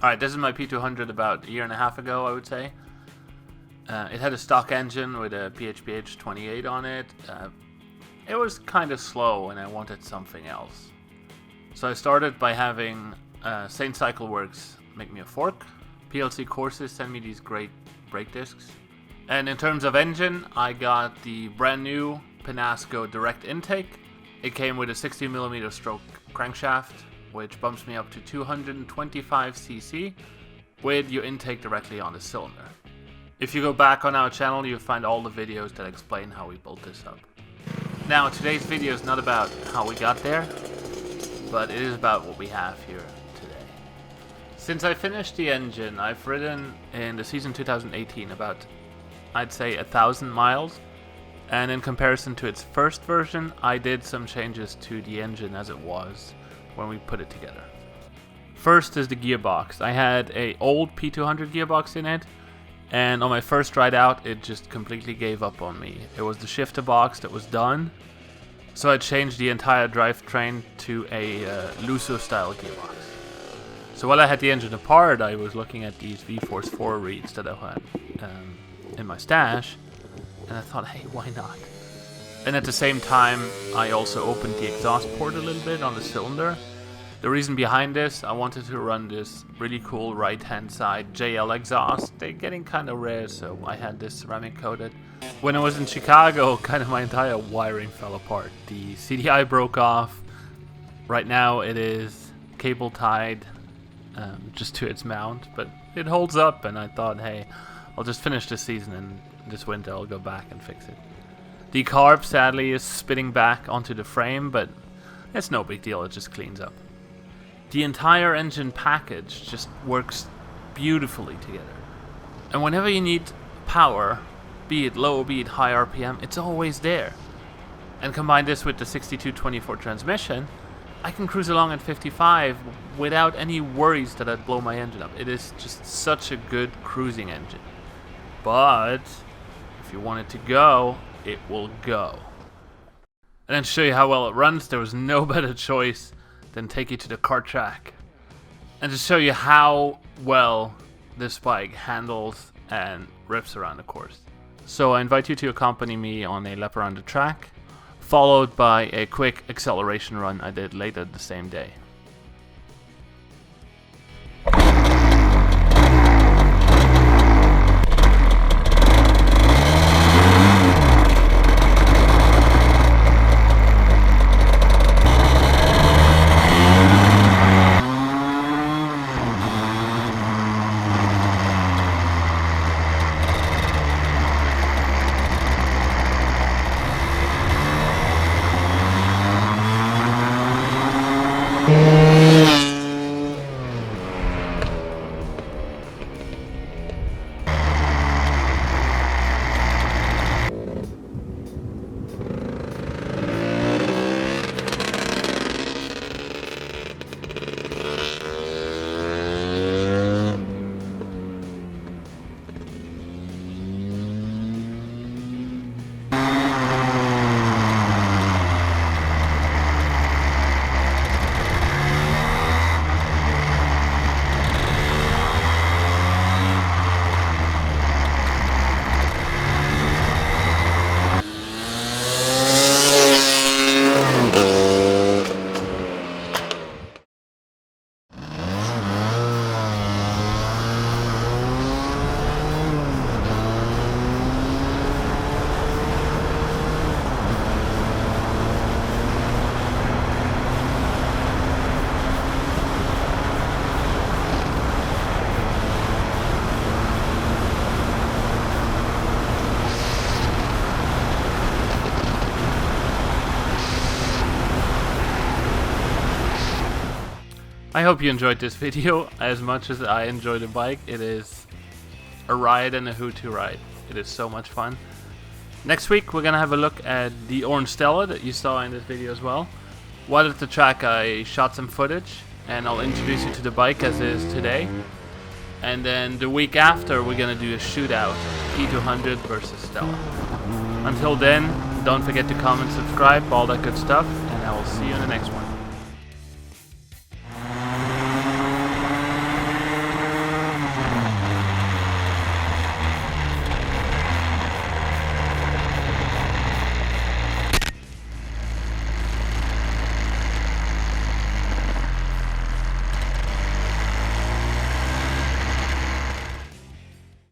Alright, this is my P200 about a year and a half ago, I would say. It had a stock engine with a PHPH 28 on it. It was kind of slow and I wanted something else. So I started by having Saint Cycleworks make me a fork. PLC Courses send me these great brake discs. And in terms of engine, I got the brand new Pinasco direct intake. It came with a 60mm stroke crankshaft, which bumps me up to 225cc with your intake directly on the cylinder. If you go back on our channel, you'll find all the videos that explain how we built this up. Now, today's video is not about how we got there, but it is about what we have here today. Since I finished the engine, I've ridden in the season 2018 about, I'd say, 1,000 miles. And in comparison to its first version, I did some changes to the engine as it was when we put it together. First is the gearbox. I had an old P200 gearbox in it, and on my first ride out, it just completely gave up on me. It was the shifter box that was done, so I changed the entire drivetrain to a Lusso style gearbox. So while I had the engine apart, I was looking at these V-Force 4 reeds that I had in my stash, and I thought, hey, why not? And at the same time, I also opened the exhaust port a little bit on the cylinder. The reason behind this, I wanted to run this really cool right-hand side JL exhaust. They're getting kind of rare, so I had this ceramic coated. When I was in Chicago, kind of my entire wiring fell apart. The CDI broke off. Right now it is cable tied just to its mount, but it holds up, and I thought, hey, I'll just finish this season, and this winter I'll go back and fix it. The carb, sadly, is spitting back onto the frame, but it's no big deal, it just cleans up. The entire engine package just works beautifully together. And whenever you need power, be it low, be it high RPM, it's always there. And combine this with the 6224 transmission, I can cruise along at 55 without any worries that I'd blow my engine up. It is just such a good cruising engine. But if you want it to go, it will go. And then to show you how well it runs, there was no better choice than take you to the karttrack and to show you how well this bike handles and rips around the course. So I invite you to accompany me on a lap around the track, followed by a quick acceleration run I did later the same day. I hope you enjoyed this video as much as I enjoy the bike. It is a ride and a hoot to ride. It is so much fun. Next week we're gonna have a look at the Orange Stella that you saw in this video as well. While at the track I shot some footage and I'll introduce you to the bike as is today. And then the week after we're gonna do a shootout, P200 versus Stella. Until then, don't forget to comment, subscribe, all that good stuff, and I will see you in the next one.